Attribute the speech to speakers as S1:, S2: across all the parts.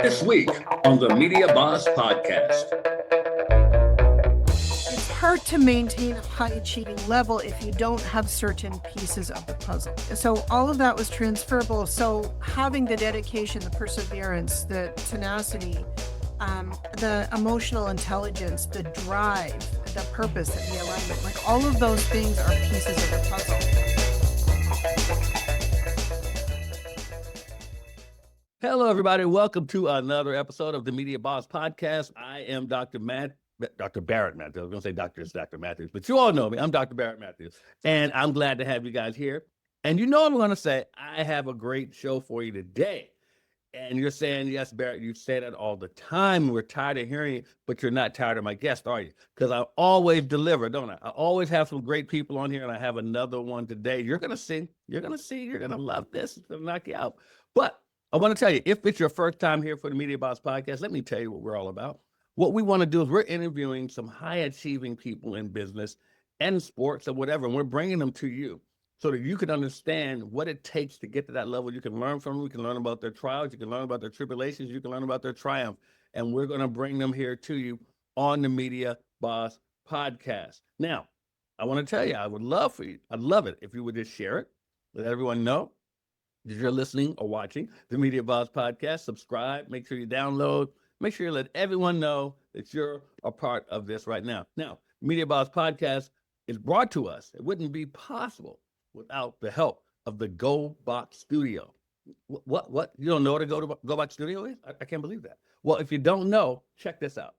S1: This week on the Media Boss Podcast.
S2: It's hard to maintain a high achieving level if you don't have certain pieces of the puzzle. So all of that was transferable. So having the dedication, the perseverance, the tenacity, the emotional intelligence, the drive, the purpose, and the alignment, like all of those things are pieces of the puzzle.
S1: Hello, everybody. Welcome to another episode of the Media Boss Podcast. I am Dr. Barrett Matthews. I was going to say Dr. Matthews, but you all know me. I'm Dr. Barrett Matthews, and I'm glad to have you guys here. And you know what I'm going to say? I have a great show for you today. And you're saying, yes, Barrett, you say that all the time. We're tired of hearing it, but you're not tired of my guest, are you? Because I always deliver, don't I? I always have some great people on here, and I have another one today. You're going to see. You're going to love this. It's going to knock you out. But I want to tell you, if it's your first time here for the Media Boss Podcast, let me tell you what we're all about. What we want to do is we're interviewing some high-achieving people in business and sports or whatever, and we're bringing them to you so that you can understand what it takes to get to that level. You can learn from them. You can learn about their trials. You can learn about their tribulations. You can learn about their triumph. And we're going to bring them here to you on the Media Boss Podcast. Now, I want to tell you, I'd love it if you would just share it, let everyone know that you're listening or watching the Media Boss Podcast. Subscribe, make sure you download, make sure you let everyone know that you're a part of this right now. Now, Media Boss Podcast is brought to us. It wouldn't be possible without the help of the Go Box Studio. What? You don't know what a Go Box Studio is? I can't believe that. Well, if you don't know, check this out.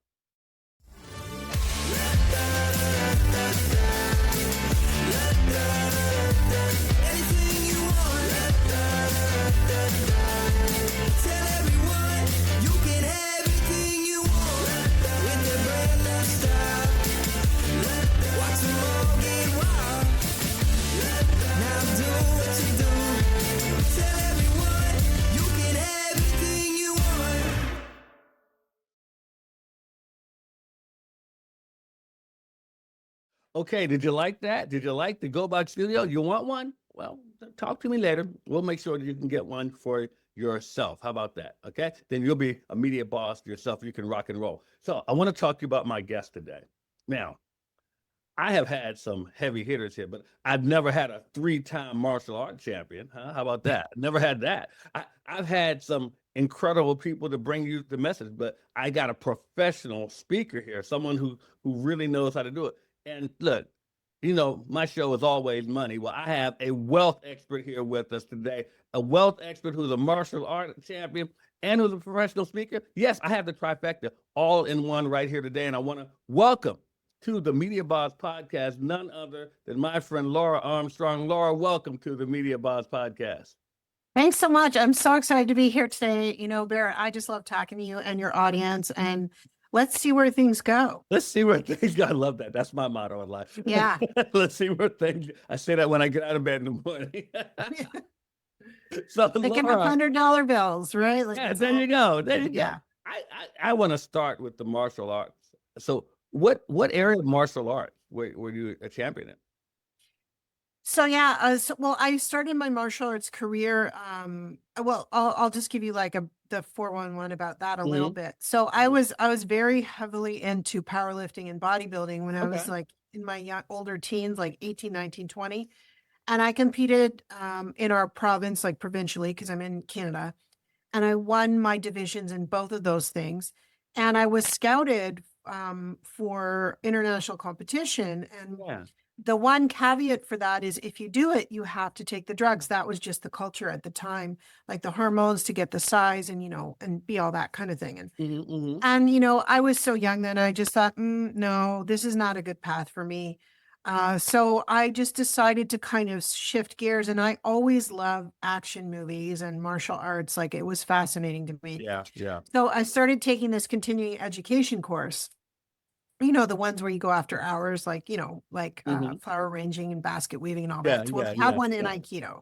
S1: Okay, did you like that? Did you like the Go Box Studio? You want one? Well, talk to me later. We'll make sure that you can get one for yourself. How about that? Okay, then you'll be a media boss yourself. You can rock and roll. So I want to talk to you about my guest today. Now, I have had some heavy hitters here, but I've never had a 3-time martial art champion. Huh? How about that? Never had that. I've had some incredible people to bring you the message, but I got a professional speaker here, someone who really knows how to do it. And look, you know, my show is always money. Well, I have a wealth expert here with us today, a wealth expert who's a martial art champion and who's a professional speaker. Yes, I have the trifecta all in one right here today. And I want to welcome to the Media Boss Podcast none other than my friend Laura Armstrong. Laura, welcome to the Media Boss Podcast.
S2: Thanks so much. I'm so excited to be here today. You know, Barrett, I just love talking to you and your audience, and let's see where things go.
S1: Let's see where things go. I love that. That's my motto in life.
S2: Yeah.
S1: Let's see where things. I say that when I get out of bed in the morning. So
S2: They can have $100 bills, right? Like,
S1: yeah, there you go. There you go.
S2: Yeah.
S1: I want to start with the martial arts. So what area of martial arts were you a champion in?
S2: So yeah, well, I started my martial arts career. Well, I'll just give you like the 411 about that a little bit. So I was very heavily into powerlifting and bodybuilding when I was like in my older teens, like 18, 19, 20. And I competed in our province, like provincially, because I'm in Canada. And I won my divisions in both of those things. And I was scouted for international competition. And the one caveat for that is if you do it, you have to take the drugs. That was just the culture at the time, like the hormones to get the size and, you know, and be all that kind of thing. And, and you know, I was so young then I just thought, no, this is not a good path for me. So I just decided to kind of shift gears, and I always loved action movies and martial arts. Like, it was fascinating to me.
S1: Yeah. Yeah.
S2: So I started taking this continuing education course, you know, the ones where you go after hours, like, you know, like flower arranging and basket weaving and all that. So we had one in Aikido.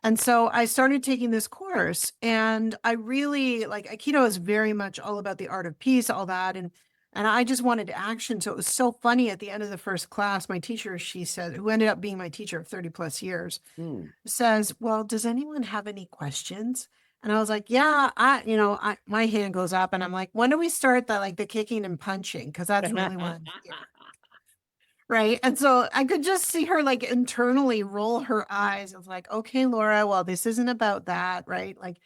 S2: And so I started taking this course, and I really like Aikido is very much all about the art of peace, all that. And I just wanted action. So it was so funny at the end of the first class, my teacher, she said, who ended up being my teacher of 30 plus years, says, well, does anyone have any questions? And I was like, yeah, my hand goes up and I'm like, when do we start the kicking and punching? Cause that's really what I'm here. Right. And so I could just see her like internally roll her eyes. I was like, okay, Laura, well, this isn't about that. Right. Like,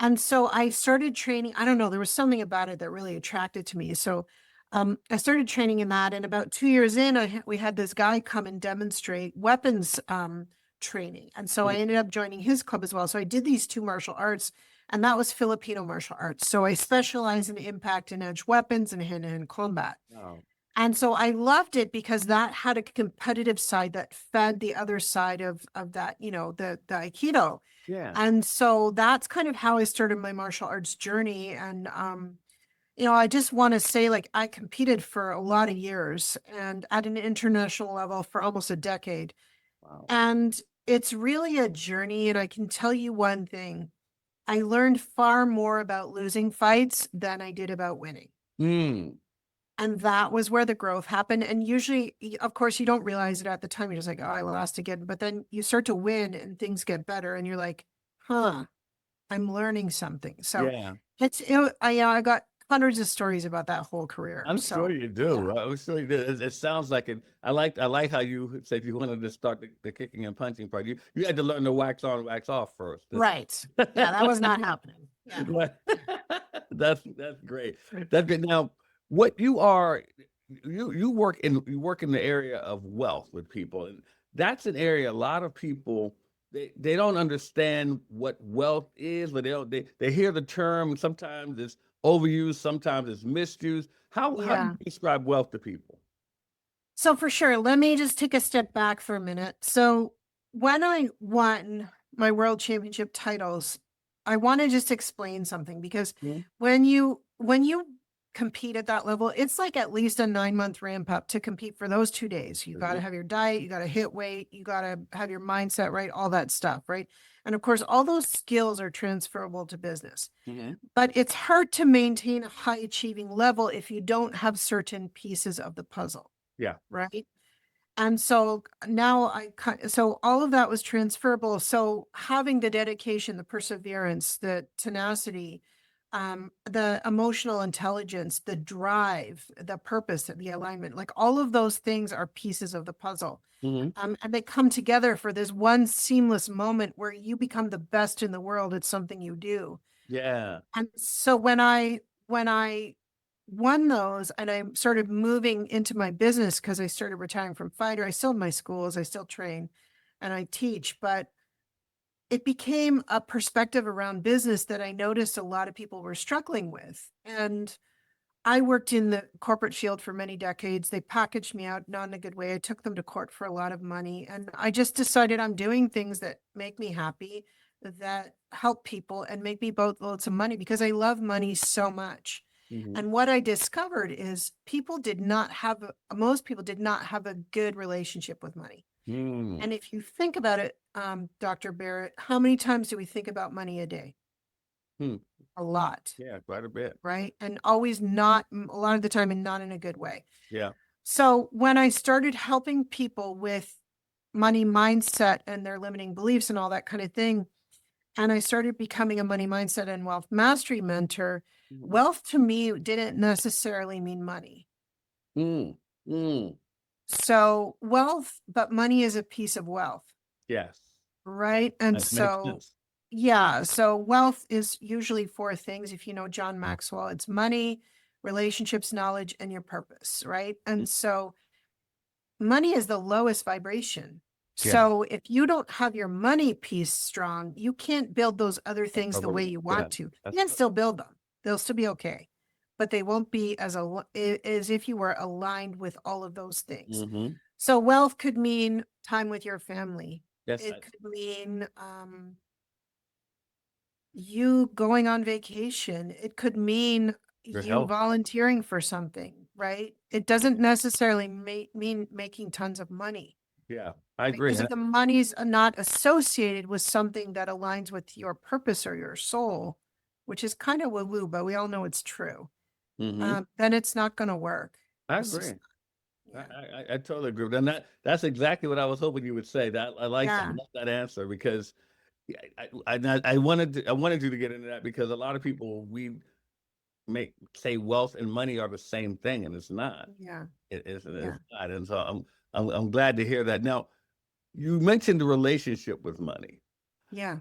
S2: and so I started training. I don't know, there was something about it that really attracted to me. So I started training in that. And about 2 years in, we had this guy come and demonstrate weapons training. And so I ended up joining his club as well. So I did these two martial arts, and that was Filipino martial arts. So I specialize in impact and edge weapons and hand-to-hand combat.
S1: Wow.
S2: And so I loved it because that had a competitive side that fed the other side of that, the Aikido.
S1: Yeah.
S2: And so that's kind of how I started my martial arts journey. And I just want to say, like, I competed for a lot of years and at an international level for almost a decade.
S1: Wow.
S2: And it's really a journey. And I can tell you one thing, I learned far more about losing fights than I did about winning.
S1: Mm.
S2: And that was where the growth happened. And usually, of course, you don't realize it at the time. You're just like, oh, I lost again. But then you start to win and things get better. And you're like, huh, I'm learning something. So
S1: Yeah.
S2: I got hundreds of stories about that whole career.
S1: I'm
S2: So
S1: sure you do.
S2: yeah.
S1: I'm sure you do. It sounds like it. I like how you said you wanted to start the kicking and punching part. You had to learn to wax on, wax off first.
S2: Right. Yeah, that was not happening. Yeah.
S1: That's great. That's good. Now, what you are, you work in the area of wealth with people, and that's an area a lot of people they don't understand what wealth is, but they hear the term, and sometimes it's overused, sometimes it's misused. How do
S2: Yeah.
S1: you describe wealth to people?
S2: So for sure, let me just take a step back for a minute. So when I won my world championship titles, I want to just explain something because
S1: Mhm.
S2: when you compete at that level, it's like at least a 9-month ramp up to compete for those 2 days. You got to
S1: Mhm.
S2: have your diet, you got to hit weight, you got to have your mindset right, all that stuff, right? And of course, all those skills are transferable to business.
S1: Mhm.
S2: But it's hard to maintain a high achieving level if you don't have certain pieces of the puzzle,
S1: Yeah.
S2: right? And so now so all of that was transferable. So having the dedication, the perseverance, the tenacity, the emotional intelligence, the drive, the purpose, the alignment, like all of those things are pieces of the puzzle.
S1: Mhm.
S2: And they come together for this one seamless moment where you become the best in the world at something you do.
S1: Yeah.
S2: And so when I won those and I started moving into my business because I started retiring from fighter, I still have my schools, I still train and I teach, but it became a perspective around business that I noticed a lot of people were struggling with. And I worked in the corporate field for many decades. They packaged me out, not in a good way. I took them to court for a lot of money. And I just decided I'm doing things that make me happy, that help people and make me both loads of money because I love money so much.
S1: Mhm.
S2: And what I discovered is most people did not have a good relationship with money.
S1: Mm.
S2: And if you think about it, Dr. Barrett, how many times do we think about money a day?
S1: Hmm.
S2: A lot,
S1: Yeah, quite a bit.
S2: right? And always not, a lot of the time, and not in a good way.
S1: Yeah.
S2: So when I started helping people with money mindset and their limiting beliefs and all that kind of thing, and I started becoming a money mindset and wealth mastery mentor,
S1: Mhm.
S2: wealth to me didn't necessarily mean money.
S1: Mm. Mm.
S2: So wealth, but money is a piece of wealth,
S1: Yes.
S2: right? And
S1: That makes
S2: so,
S1: sense.
S2: yeah, so wealth is usually four things. If you know John Maxwell, it's money, relationships, knowledge, and your purpose, right?
S1: Mm.
S2: And so money is the lowest vibration.
S1: Yeah.
S2: So if you don't have your money piece strong, you can't build those other things the way you
S1: Yeah.
S2: want to. You
S1: That's
S2: can
S1: good.
S2: still build them. They'll still be okay, but they won't be as if you were aligned with all of those things.
S1: Mhm.
S2: So wealth could mean time with your family.
S1: Yes.
S2: It could mean you going on vacation. It could mean
S1: Your
S2: you
S1: health.
S2: volunteering for something, right? It doesn't necessarily mean making tons of money.
S1: Yeah, I
S2: Right?
S1: agree.
S2: Because if the money's not associated with something that aligns with your purpose or your soul, which is kind of woo-woo, but we all know it's true,
S1: Mhm.
S2: then it's not going to work.
S1: I
S2: It's
S1: agree.
S2: just,
S1: I,
S2: yeah.
S1: I totally agree with that. And that's exactly what I was hoping you would say. That I like that. I
S2: Yeah.
S1: love that answer because I wanted you to get into that because a lot of people say wealth and money are the same thing, and it's not.
S2: Yeah.
S1: It's
S2: Yeah.
S1: not. And so I'm glad to hear that. Now, you mentioned the relationship with money.
S2: Yeah.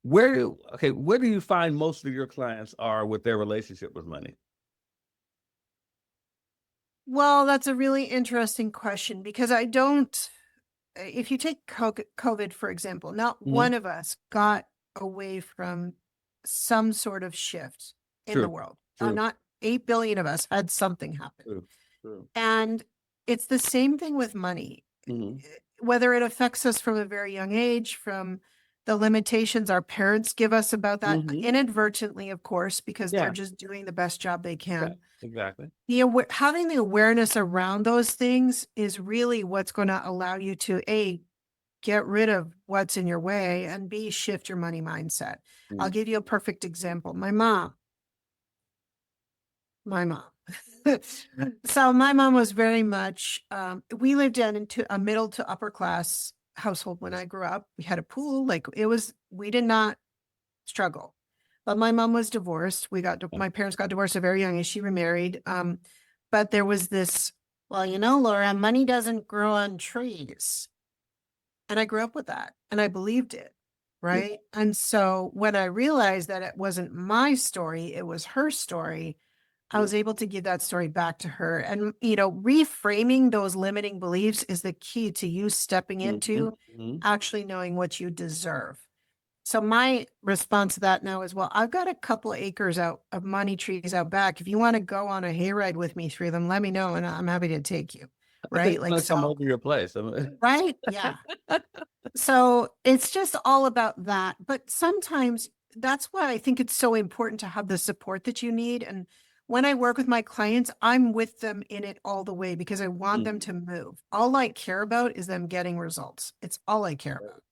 S1: Where do you find most of your clients are with their relationship with money?
S2: Well, that's a really interesting question because if you take COVID, for example, not
S1: Mhm.
S2: one of us got away from some sort of shift in the
S1: True,
S2: world.
S1: true,
S2: Not 8 billion of us had something happen.
S1: true, true.
S2: And it's the same thing with money.
S1: Mhm.
S2: Whether it affects us from a very young age, from the limitations our parents give us about that,
S1: Mhm.
S2: inadvertently, of course, because they're
S1: Yeah,
S2: just doing the best job they
S1: yeah,
S2: can.
S1: exactly.
S2: Having the awareness around those things is really what's going to allow you to A, get rid of what's in your way, and B, shift your money mindset. I'll
S1: Mm.
S2: give you a perfect example. My mom. So my mom was very much, we lived into a middle to upper class household when I grew up. We had a pool, we did not struggle. But my mom was divorced. My parents got divorced at a very young age. She remarried. But there was this, well, Laura, money doesn't grow on trees. And I grew up with that and I believed it.
S1: Yeah.
S2: Right. And so when I realized that it wasn't my story, it was her story, I was able to give that story back to her. And, reframing those limiting beliefs is the key to you stepping
S1: Mhm,
S2: into
S1: mhm.
S2: actually knowing what you deserve. So my response to that now is, well, I've got a couple of acres out of money trees out back. If you want to go on a hayride with me through them, let me know and I'm happy to take you.
S1: I think
S2: Right.
S1: I'm gonna come over your place.
S2: Right. Yeah. So it's just all about that. But sometimes that's why I think it's so important to have the support that you need. And when I work with my clients, I'm with them in it all the way because I want them to move. All I care about is them getting results. It's all I care about.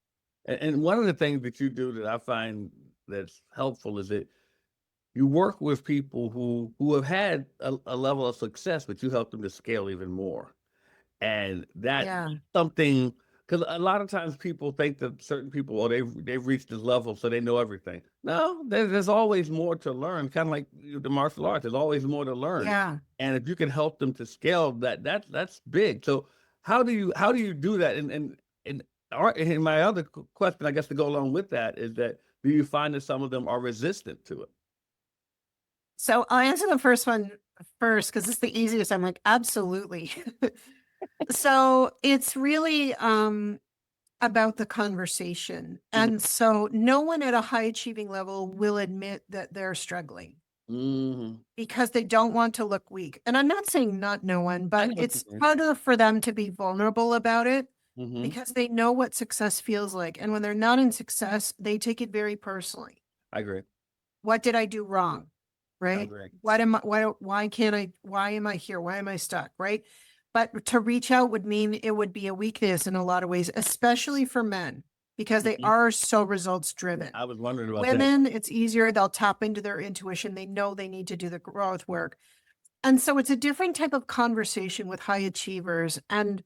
S1: And one of the things that you do that I find that's helpful is that you work with people who have had a level of success, but you help them to scale even more. And that's
S2: Yeah.
S1: something, because a lot of times people think that certain people, oh, they've reached this level, so they know everything. No, there's always more to learn. Kind of like the martial arts, there's always more to learn.
S2: Yeah.
S1: And if you can help them to scale, that's big. So how do you do that? And my other question, I guess, to go along with that is that do you find that some of them are resistant to it?
S2: So I'll answer the first one first because it's the easiest. I'm like, absolutely. So it's really about the conversation.
S1: Mhm.
S2: And so no one at a high achieving level will admit that they're struggling
S1: Mhm.
S2: because they don't want to look weak. And I'm not saying not no one,
S1: I
S2: but
S1: know what you
S2: it's
S1: mean.
S2: harder for them to be vulnerable about it
S1: Mhm.
S2: because they know what success feels like. And when they're not in success, they take it very personally.
S1: I agree.
S2: What did I do wrong?
S1: I
S2: Right?
S1: agree.
S2: Why am I here? Why am I stuck? Right? But to reach out would mean it would be a weakness in a lot of ways, especially for men, because they
S1: Mhm.
S2: are so results driven.
S1: I was wondering about that.
S2: Women, it's easier. They'll tap into their intuition. They know they need to do the growth work. And so it's a different type of conversation with high achievers. And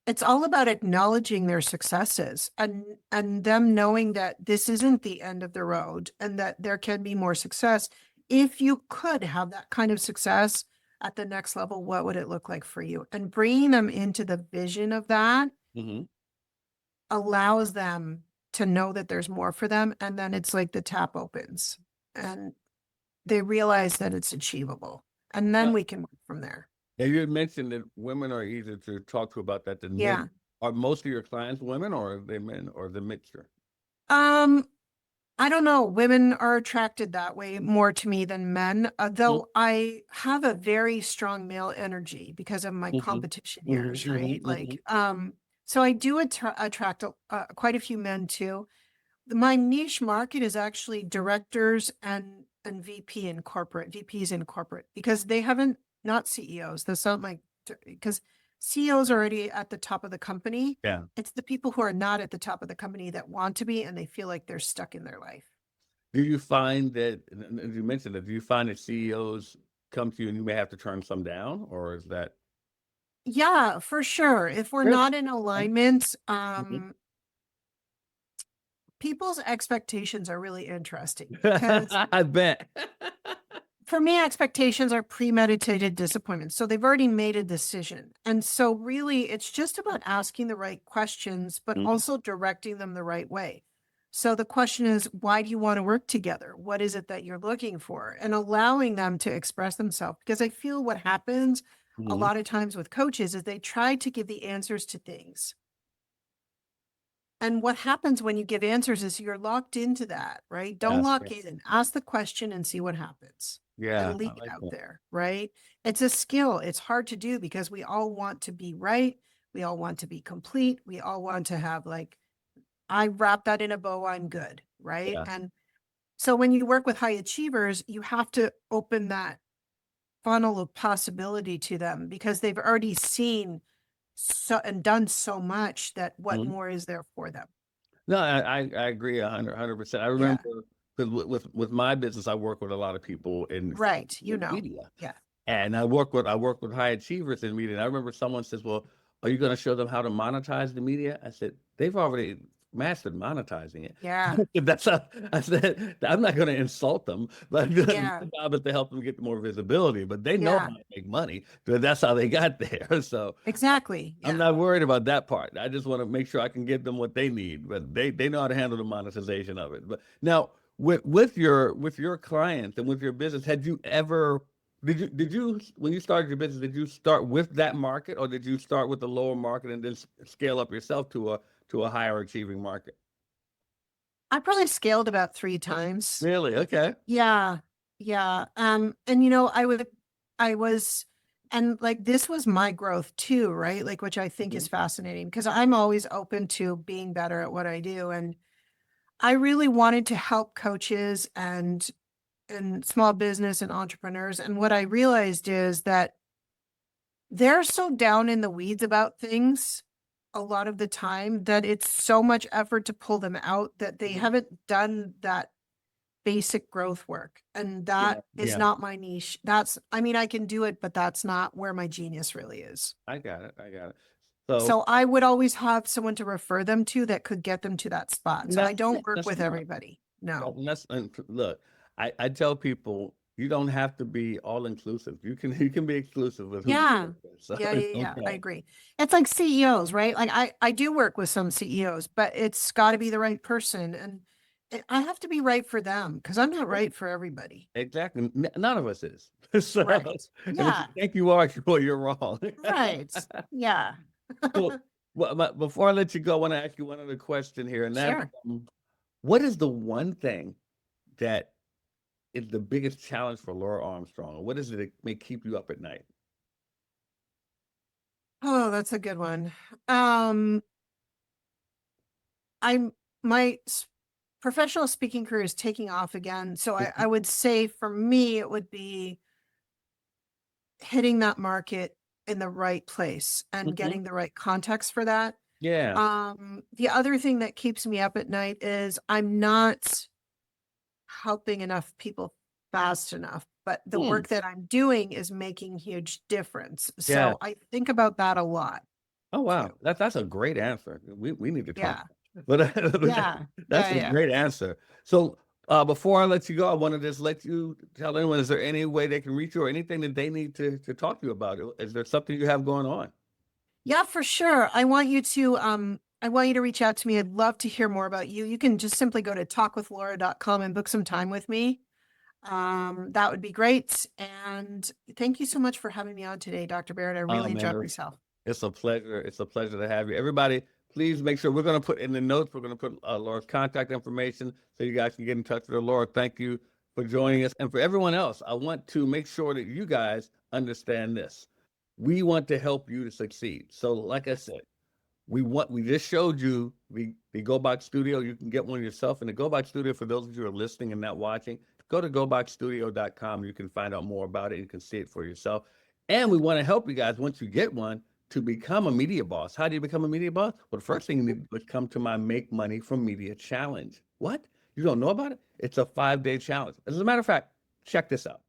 S2: it's all about acknowledging their successes and them knowing that this isn't the end of the road and that there can be more success. If you could have that kind of success at the next level, what would it look like for you? And bringing them into the vision of that
S1: Mhm.
S2: allows them to know that there's more for them. And then it's like the tap opens and they realize that it's achievable. And then we can move from there.
S1: Yeah, you had mentioned that women are easier to talk to about that than men.
S2: Yeah.
S1: Are most of your clients women or are they men or the mixture?
S2: Um, I don't know. Women are attracted that way more to me than men,
S1: Mhm,
S2: though I have a very strong male energy because of my
S1: mhm,
S2: competition
S1: mhm,
S2: years,
S1: mhm,
S2: right?
S1: mhm.
S2: So I do attract quite a few men too. My niche market is actually directors and VPs in corporate because they haven't, not CEOs. That's not because CEOs are already at the top of the company.
S1: Yeah.
S2: It's the people who are not at the top of the company that want to be and they feel like they're stuck in their life.
S1: Do you find that, and you mentioned that, do you find that CEOs come to you and you may have to turn some down, or is that
S2: Yeah, for sure. If we're
S1: really?
S2: not in
S1: Okay.
S2: alignment,
S1: Mhm.
S2: people's expectations are really interesting because
S1: I bet.
S2: for me, expectations are premeditated disappointments. So they've already made a decision. And so really it's just about asking the right questions, but
S1: Mhm.
S2: also directing them the right way. So the question is, why do you want to work together? What is it that you're looking for? And allowing them to express themselves. Because I feel what happens a
S1: Mhm.
S2: lot of times with coaches is they try to give the answers to things. And what happens when you give answers is you're locked into that, right? Don't
S1: Yes,
S2: lock
S1: yes.
S2: in. Ask the question and see what happens
S1: Yeah,
S2: and
S1: I
S2: leave it
S1: like
S2: out
S1: that.
S2: there, right? It's a skill. It's hard to do because we all want to be right. We all want to be complete. We all want to have like, I wrap that in a bow, I'm good, right?
S1: Yeah.
S2: And so when you work with high achievers, you have to open that funnel of possibility to them because they've already seen so and done so much that what
S1: Mhm.
S2: more is there for them?
S1: No, I agree 100%. I
S2: Yeah.
S1: remember because with my business, I work with a lot of people
S2: Right. You
S1: in
S2: know.
S1: media.
S2: Yeah.
S1: And I work with high achievers in media. And I remember someone says, "Well, are you going to show them how to monetize the media?" I said, "They've already mastered monetizing it."
S2: Yeah.
S1: That's how I said, "I'm not going to insult them, but
S2: Yeah.
S1: my job is to help them get more visibility. But they know
S2: Yeah.
S1: how to make money. But that's how they got there." So
S2: Exactly.
S1: I'm
S2: Yeah.
S1: not worried about that part. I just want to make sure I can give them what they need, but they know how to handle the monetization of it. But now with your clients and with your business, had you ever did you when you started your business, did you start with that market or did you start with the lower market and then scale up yourself to a higher achieving market?
S2: I probably scaled about 3 times.
S1: Really? Okay.
S2: Yeah. Yeah. And I was, and like this was my growth too, right? Like, which I think is
S1: Mhm.
S2: fascinating because I'm always open to being better at what I do. And I really wanted to help coaches and small business and entrepreneurs. And what I realized is that they're so down in the weeds about things a lot of the time that it's so much effort to pull them out that they
S1: Mhm.
S2: haven't done that basic growth work. And
S1: Yeah,
S2: that is
S1: yeah.
S2: not my niche. That's, I mean, I can do it, but that's not where my genius really is.
S1: I got it. I got it. So
S2: So I would always have someone to refer them to that could get them to that spot. So I don't work
S1: that's
S2: with
S1: smart.
S2: everybody. No.
S1: And look, I tell people you don't have to be all inclusive. You can be exclusive with who you
S2: Yeah.
S1: work with. So
S2: Yeah,
S1: it's
S2: yeah, yeah. I
S1: okay.
S2: agree. It's like CEOs, right? Like I do work with some CEOs, but it's got to be the right person and I have to be right for them because I'm not right for everybody.
S1: Exactly. None of us is. So,
S2: Right.
S1: and if you
S2: Yeah.
S1: think you are, well, you're wrong.
S2: Right. Yeah.
S1: So, well, before I let you go, I want to ask you one other question here, and that's
S2: Sure.
S1: what is the one thing that is the biggest challenge for Laura Armstrong? What is it that may keep you up at night?
S2: Oh, that's a good one. Um, I'm my professional speaking career is taking off again. So I would say for me, it would be hitting that market in the right place and
S1: Mhm.
S2: getting the right context for that.
S1: Yeah.
S2: The other thing that keeps me up at night is I'm not helping enough people fast enough, but the
S1: Hmm.
S2: work that I'm doing is making huge difference.
S1: Yeah.
S2: So I think about that a lot
S1: Oh
S2: too.
S1: wow, that's a great answer. We need to talk,
S2: Yeah.
S1: but
S2: Yeah.
S1: that's
S2: Yeah.
S1: a
S2: Yeah.
S1: great answer. So before I let you go, I want to just let you tell anyone: is there any way they can reach you, or anything that they need to talk to you about? Is there something you have going on?
S2: Yeah, for sure. I want you to reach out to me. I'd love to hear more about you. You can just simply go to talkwithlaura.com and book some time with me. That would be great. And thank you so much for having me on today, Dr. Barrett. I
S1: Oh
S2: really
S1: man,
S2: enjoyed myself.
S1: it's a pleasure. It's a pleasure to have you. Everybody, please make sure we're going to put in the notes. We're going to put Laura's contact information so you guys can get in touch with her. Laura, thank you for joining us, and for everyone else, I want to make sure that you guys understand this. We want to help you to succeed. So, like I said, we just showed you the Go Box Studio. You can get one yourself in the Go Box Studio. For those of you who are listening and not watching, go to goboxstudio.com. You can find out more about it. You can see it for yourself. And we want to help you guys once you get one to become a media boss. How do you become a media boss? Well, the first thing you need to come to my Make Money from Media Challenge. What? You don't know about it? It's a 5-day challenge. As a matter of fact, check this out.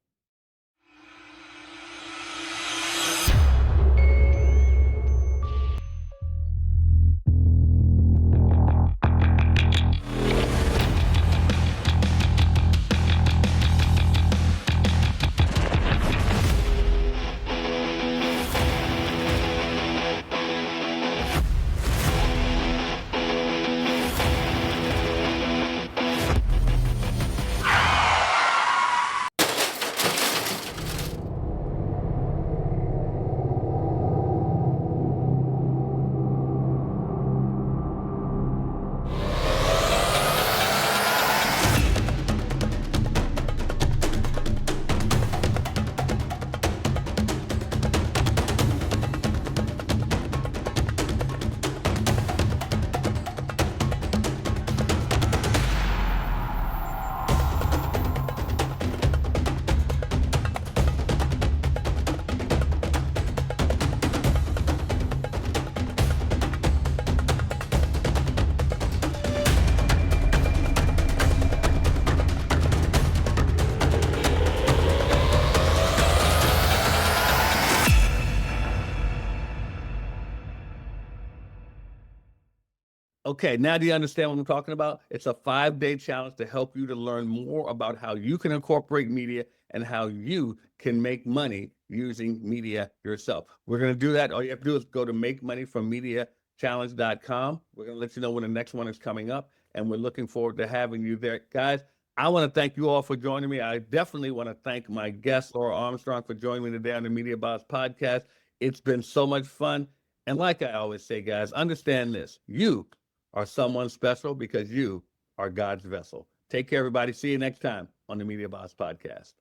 S1: Okay, now do you understand what I'm talking about? It's a 5-day challenge to help you to learn more about how you can incorporate media and how you can make money using media yourself. We're going to do that. All you have to do is go to makemoneyfrommediachallenge.com. We're going to let you know when the next one is coming up, and we're looking forward to having you there. Guys, I want to thank you all for joining me. I definitely want to thank my guest, Laura Armstrong, for joining me today on the Media Boss podcast. It's been so much fun. And like I always say, guys, understand this. You are someone special because you are God's vessel. Take care, everybody. See you next time on the Media Boss podcast.